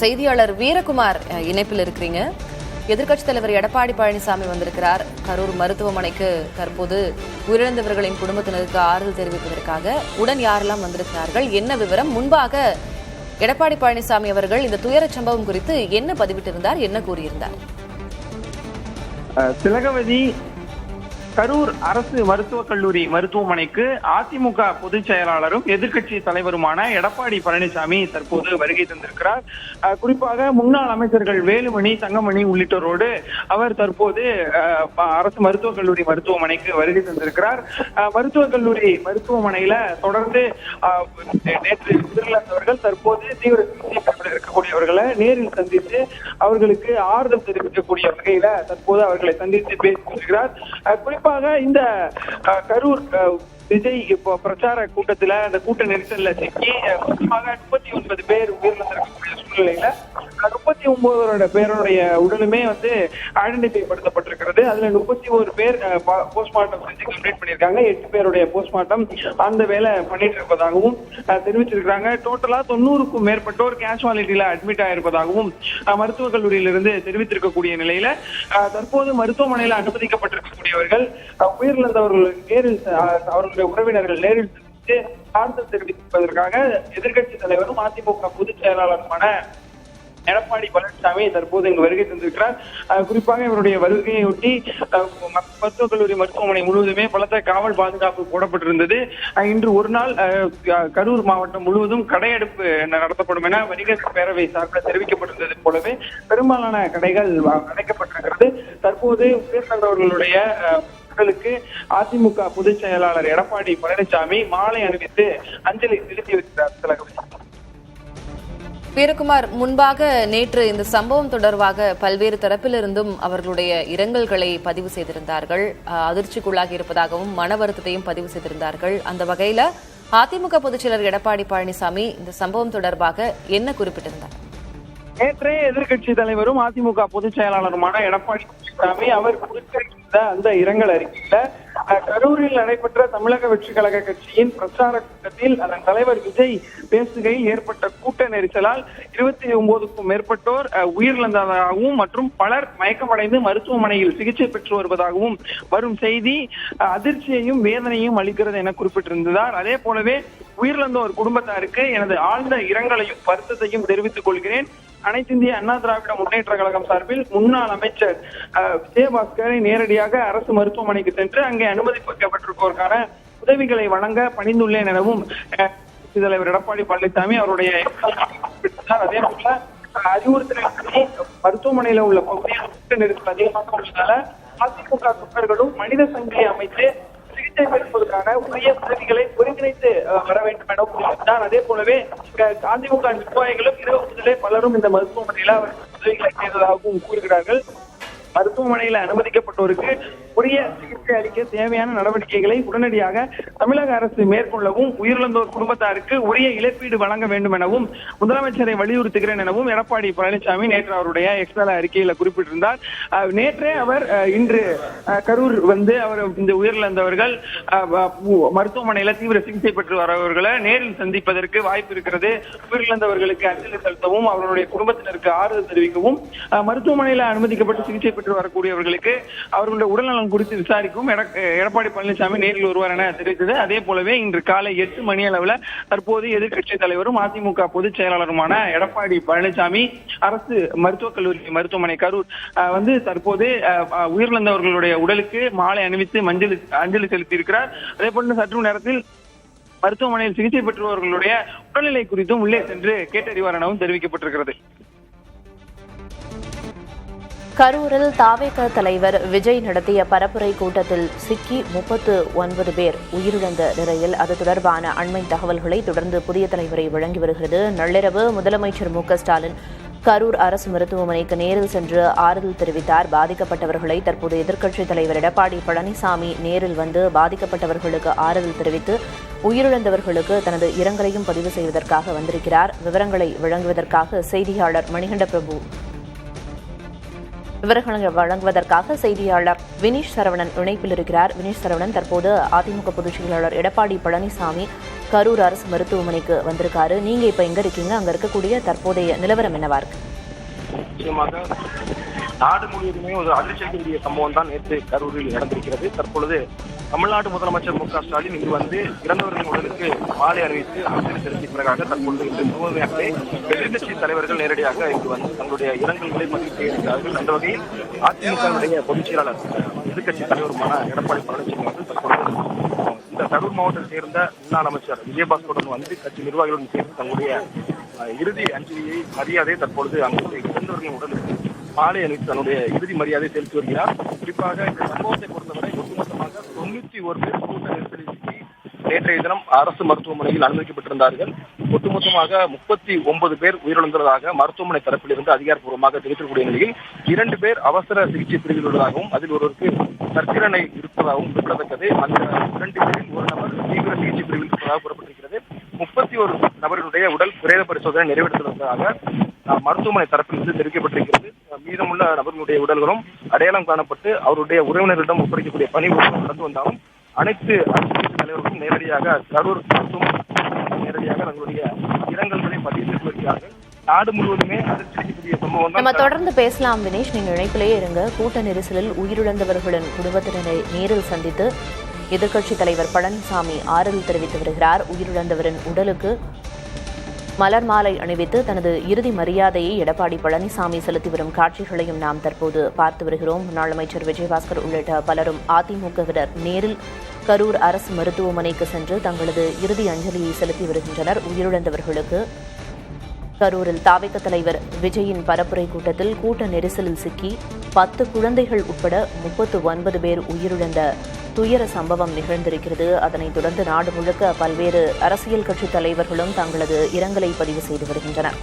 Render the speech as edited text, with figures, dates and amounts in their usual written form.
செய்தியாளர் வீரகுமார் இணைப்பில் இருக்கிறீங்க. எதிர்க்கட்சித் தலைவர் எடப்பாடி பழனிசாமி வந்திருக்கிறார். கரூர் மருத்துவமனைக்கு தற்போது உயிரிழந்தவர்களின் குடும்பத்தினருக்கு ஆறுதல் தெரிவிப்பதற்காக உடன் யாரெல்லாம் வந்திருக்கிறார்கள், என்ன விவரம்? முன்பாக எடப்பாடி பழனிசாமி அவர்கள் இந்த துயரச் சம்பவம் குறித்து என்ன பதிவிட்டிருந்தார், என்ன கூறியிருந்தார்? திலகவதி, கரூர் அரசு மருத்துவக் கல்லூரி மருத்துவமனைக்கு அதிமுக பொதுச் செயலாளரும் எதிர்க்கட்சி தலைவருமான எடப்பாடி பழனிசாமி தற்போது வருகை தந்திருக்கிறார். குறிப்பாக முன்னாள் அமைச்சர்கள் வேலுமணி, தங்கமணி உள்ளிட்டோரோடு அவர் தற்போது அரசு மருத்துவக் கல்லூரி மருத்துவமனைக்கு வருகை தந்திருக்கிறார். மருத்துவக் கல்லூரி மருத்துவமனையில தொடர்ந்து நேற்று உயிரிழந்தவர்கள் தற்போது தீவிர சிகிச்சையில் இருக்கக்கூடியவர்களை நேரில் சந்தித்து அவர்களுக்கு ஆறுதல் தெரிவிக்கக்கூடிய வகையில தற்போது அவர்களை சந்தித்து பேசி வருகிறார். குறிப்பாக இந்த கரூர் விஜய் இப்போ பிரச்சார கூட்டத்துல அந்த கூட்ட நெரிசல்ல சிக்கி முக்கியமாக 39 பேர் உயிரிழந்திருக்கக்கூடிய சூழ்நிலையில 39 பேருடைய உடலுமே ஐடென்டிஃபை படுத்தப்பட்டிருக்கிறது. அதுல 31 பேர் போஸ்ட்மார்ட்டம் செஞ்சு கம்ப்ளீட் பண்ணியிருக்காங்க. 8 பேருடைய போஸ்ட்மார்ட்டம் அந்த வேலை பண்ணிட்டு இருப்பதாகவும் தெரிவிச்சிருக்காங்க. டோட்டலா 90க்கும் மேற்பட்டோர் கேஷுவாலிட்டியில அட்மிட் ஆயிருப்பதாகவும் மருத்துவக் கல்லூரியிலிருந்து தெரிவித்திருக்கக்கூடிய நிலையில தற்போது மருத்துவமனையில அனுமதிக்கப்பட்டிருக்கக்கூடியவர்கள் உயிரிழந்தவர்கள் நேரில் அவர்களுடைய உறவினர்கள் நேரில் சந்தித்து ஆறுதல் தெரிவிப்பதற்காக எதிர்க்கட்சி தலைவரும் அதிமுக பொதுச் செயலாளருமான எடப்பாடி பழனிசாமி தற்போது இங்கு வருகை தந்திருக்கிறார். குறிப்பாக இவருடைய வருகையொட்டி மருத்துவக் கல்லூரி மருத்துவமனை முழுவதுமே பலத்த காவல் பாதுகாப்பு போடப்பட்டிருந்தது. இன்று ஒரு நாள் கரூர் மாவட்டம் முழுவதும் கடையெடுப்பு நடத்தப்படும் என வணிகர் பேரவை சார்பில் தெரிவிக்கப்பட்டிருந்தது போலவே பெரும்பாலான கடைகள் அடைக்கப்பட்டிருக்கிறது. தற்போது உயிரிழந்தவர்களுடைய மக்களுக்கு அதிமுக பொதுச் செயலாளர் எடப்பாடி பழனிசாமி மாலை அணிவித்து அஞ்சலி செலுத்தி வருகிறார். வீரகுமார், முன்பாக நேற்று இந்த சம்பவம் தொடர்பாக பல்வேறு தரப்பிலிருந்தும் அவர்களுடைய இரங்கல்களை பதிவு செய்திருந்தார்கள். அதிர்ச்சிக்குள்ளாகி இருப்பதாகவும் மன வருத்தத்தையும் பதிவு செய்திருந்தார்கள். அந்த வகையில அதிமுக பொதுச் செயலர் எடப்பாடி பழனிசாமி இந்த சம்பவம் தொடர்பாக என்ன குறிப்பிட்டிருந்தார்? நேற்றே எதிர்க்கட்சி தலைவரும் அதிமுக பொதுச் செயலாளருமான எடப்பாடி பழனிசாமி அவர் குறிப்பிட்டிருந்த அந்த இரங்கல் அறிக்கையில கரூரில் நடைபெற்ற தமிழக வெற்றி கழக கட்சியின் பிரச்சார கூட்டத்தில் அதன் தலைவர் விஜய் பேசுகையில் ஏற்பட்ட கூட்ட நெரிசலால் 29க்கும் மேற்பட்டோர் உயிரிழந்ததாகவும் மற்றும் பலர் மயக்கமடைந்து மருத்துவமனையில் சிகிச்சை பெற்று வருவதாகவும் வரும் செய்தி அதிர்ச்சியையும் வேதனையும் அளிக்கிறது என குறிப்பிட்டிருந்தார். அதே போலவே உயிரிழந்தோர் குடும்பத்தாருக்கு எனது ஆழ்ந்த இரங்கலையும் வருத்தத்தையும் தெரிவித்துக் கொள்கிறேன். அனைத்து இந்திய அண்ணா திராவிட முன்னேற்ற கழகம் சார்பில் முன்னாள் அமைச்சர் விஜயபாஸ்கரை நேரடியாக அரசு மருத்துவமனைக்கு சென்று அங்கே அனுமதிக்கப்பட்டிருப்போருக்கான உதவிகளை வழங்க பணிந்துள்ளேன் எனவும் தலைவர் எடப்பாடி பழனிசாமி அவருடைய அதே போல அறிவுறுத்தலை மருத்துவமனையில உள்ள பகுதியில் நெரிசல் அதிகமாக உள்ளதால அதிமுக தொண்டர்களும் மனித சங்கிலி அமைத்து சிகிச்சை பெறுவதற்கான உரிய உதவிகளை ஒருங்கிணைத்து வர வேண்டும் என கூறினார். அதே போலவே அதிமுக நிர்வாகிகளும் இரவு முதலே பலரும் இந்த மருத்துவமனையில அவர் உதவிகளை செய்ததாகவும் கூறுகிறார்கள். மருத்துவமனையில அனுமதிக்கப்பட்டோருக்கு உரிய சிகிச்சை அளிக்க தேவையான நடவடிக்கைகளை உடனடியாக தமிழக அரசு மேற்கொள்ளவும் உயிரிழந்தோர் குடும்பத்தாருக்கு உரிய இழப்பீடு வழங்க வேண்டும் எனவும் முதலமைச்சரை வலியுறுத்துகிறேன் எனவும் எடப்பாடி பழனிசாமி நேற்று அவருடைய எக்ஸ்ட்ரா அறிக்கையில குறிப்பிட்டிருந்தார். நேற்றே அவர் இன்று கரூர் அவர் இந்த உயிரிழந்தவர்கள் மருத்துவமனையில தீவிர சிகிச்சை பெற்று வரவர்களை நேரில் சந்திப்பதற்கு வாய்ப்பு இருக்கிறது. உயிரிழந்தவர்களுக்கு அஞ்சலி செலுத்தவும் அவர்களுடைய குடும்பத்தினருக்கு ஆறுதல் தெரிவிக்கவும் மருத்துவமனையில அனுமதிக்கப்பட்டு சிகிச்சை பெற்று வரக்கூடியவர்களுக்கு அவர்களுடைய உடல்நலம் குறித்து விசாரிக்கும் எடப்பாடி பழனிசாமி நேரில் வருவார் என தெரிவித்தது. அதே போலவே இன்று காலை 8 மணி அளவில் தற்போது எதிர்க்கட்சி தலைவரும் அதிமுக பொதுச் செயலாளருமான எடப்பாடி பழனிசாமி அரசு மருத்துவக் கல்லூரி மருத்துவமனை கரூர் தற்போது உயிரிழந்தவர்களுடைய உடலுக்கு மாலை அணிவித்து அஞ்சலி செலுத்தி இருக்கிறார். அதே போல சற்று நேரத்தில் மருத்துவமனையில் சிகிச்சை பெற்றுவர்களுடைய உடல்நிலை குறித்தும் உள்ளே சென்று கேட்டறிவார் எனவும் தெரிவிக்கப்பட்டிருக்கிறது. கரூரில் தாவேக தலைவர் விஜய் நடத்திய பரப்புரை கூட்டத்தில் சிக்கி 39 பேர் உயிரிழந்த நிலையில் அது தொடர்பான அண்மை தகவல்களை தொடர்ந்து புதிய தலைவரை வழங்கி வருகிறது. நள்ளிரவு முதலமைச்சர் மு.க.ஸ்டாலின் கரூர் அரசு மருத்துவமனைக்கு நேரில் சென்று ஆறுதல் தெரிவித்தார். பாதிக்கப்பட்டவர்களை தற்போது எதிர்க்கட்சித் தலைவர் எடப்பாடி பழனிசாமி நேரில் வந்து பாதிக்கப்பட்டவர்களுக்கு ஆறுதல் தெரிவித்து உயிரிழந்தவர்களுக்கு தனது இரங்கலையும் பதிவு செய்வதற்காக வந்திருக்கிறார். விவரங்களை வழங்குவதற்காக செய்தியாளர் மணிகண்ட பிரபு விவரங்களை வழங்குவதற்காக செய்தியாளர் வினீஷ் சரவணன் இணைப்பில் இருக்கிறார். வினீஷ் சரவணன், தற்போது அதிமுக பொதுச் செயலாளர் எடப்பாடி பழனிசாமி கரூர் அரசு மருத்துவமனைக்கு வந்திருக்காரு. நீங்க இப்ப எங்க இருக்கீங்க? அங்க இருக்கக்கூடிய தற்போதைய நிலவரம் என்னவா இருக்கு? நிச்சயமாக நாடு முழுவதுமே ஒரு அதிர்ச்சியக்கூடிய சம்பவம் தான் நேற்று கரூரில் நடந்திருக்கிறது. தற்பொழுது தமிழ்நாடு முதலமைச்சர் மு.க.ஸ்டாலின் இங்கு வந்து இறந்தவர்களின் உடலுக்கு மாலை அணிவித்து அஞ்சலி செலுத்திய பிறகாக தற்பொழுது இன்று முழுமையாகவே எதிர்க்கட்சி தலைவர்கள் நேரடியாக இங்கு வந்து தங்களுடைய இரங்கல்களை பதிவு செய்திருக்கிறார்கள். அந்த வகையில் அதிமுகவுடைய பொதுச் செயலாளர் எதிர்க்கட்சி தலைவருமான எடப்பாடி பழனிசாமி வந்து தற்பொழுது இந்த கரூர் மாவட்டத்தை சேர்ந்த முன்னாள் அமைச்சர் விஜயபாஸ்கருடன் வந்து கட்சி நிர்வாகிகளுடன் சேர்ந்து தங்களுடைய இறுதி அஞ்சலியை மரியாதை தற்பொழுது அங்கு இறந்தவர்களின் உடலுக்கு மாலை அணிவித்து தன்னுடைய இறுதி மரியாதை செலுத்தி வருகிறார். குறிப்பாக இந்த சம்பவத்தை பொறுத்தவரை ஒட்டுமொத்தமாக 91 பேர் கூட்ட நெரிசலில் சிக்கி நேற்றைய தினம் அரசு மருத்துவமனையில் அனுமதிக்கப்பட்டிருந்தார்கள். ஒட்டுமொத்தமாக 39 பேர் உயிரிழந்ததாக மருத்துவமனை தரப்பில் இருந்து அதிகாரப்பூர்வமாக தெரிவிக்கக்கூடிய நிலையில் 2 பேர் அவசர சிகிச்சை பிரிவில் உள்ளதாகவும் அதில் ஒருவருக்கு சர்க்கரை இருப்பதாகவும் குறிப்பிடத்தக்கது. அந்த 2 பேரில் ஒரு நபர் தீவிர சிகிச்சை பிரிவில் இருப்பதாக கூறப்பட்டிருக்கிறது. 31 நபர்களுடைய உடல் பிரேத பரிசோதனை நிறைவேற்றுவதாக மருத்துவமனை தரப்பிலிருந்து தெரிவிக்கப்பட்டிருக்கிறது. மீதமுள்ள நபர்களுடைய உடல்களும் அடையாளம் காணப்பட்டு அவருடைய உறவினரிடம் ஒப்படைக்கக்கூடிய பணி நடந்து வந்தாலும் அனைத்து அரசியல் தலைவர்களும் நேரடியாக கரூர் மருத்துவமனை நேரடியாக தங்களுடைய இரங்கல்களை பதிவு செய்து வருகிறார்கள். நாடு முழுவதுமே அதிர்ச்சியக்கூடிய சம்பவம். நம்ம தொடர்ந்து பேசலாம் வினேஷ், நீங்க இணைப்பிலேயே இருங்க. கூட்ட நெரிசலில் உயிரிழந்தவர்களின் குடும்பத்தினரை நேரில் சந்தித்து எதிர்க்கட்சித் தலைவர் பழனிசாமி ஆறுதல் தெரிவித்து வருகிறார். உயிரிழந்தவரின் உடலுக்கு மலர் மாலை அணிவித்து தனது இறுதி மரியாதையை எடப்பாடி பழனிசாமி செலுத்தி வரும் காட்சிகளையும் நாம் தற்போது பார்த்து வருகிறோம். முன்னாள் அமைச்சர் விஜயபாஸ்கர் உள்ளிட்ட பலரும் அதிமுகவினர் நேரில் கரூர் அரசு மருத்துவமனைக்கு சென்று தங்களது இறுதி அஞ்சலியை செலுத்தி வருகின்றனர். உயிரிழந்தவர்களுக்கு கரூரில் தாவேக தலைவர் விஜயின் பரப்புரை கூட்டத்தில் கூட்ட நெரிசலில் சிக்கி 10 குழந்தைகள் உட்பட 39 பேர் உயிரிழந்த துயர சம்பவம் நிகழ்ந்திருக்கிறது. அதனைத் தொடர்ந்து நாடு முழுக்க பல்வேறு அரசியல் கட்சித் தலைவர்களும் தங்களது இரங்கலை பதிவு செய்து வருகின்றனர்.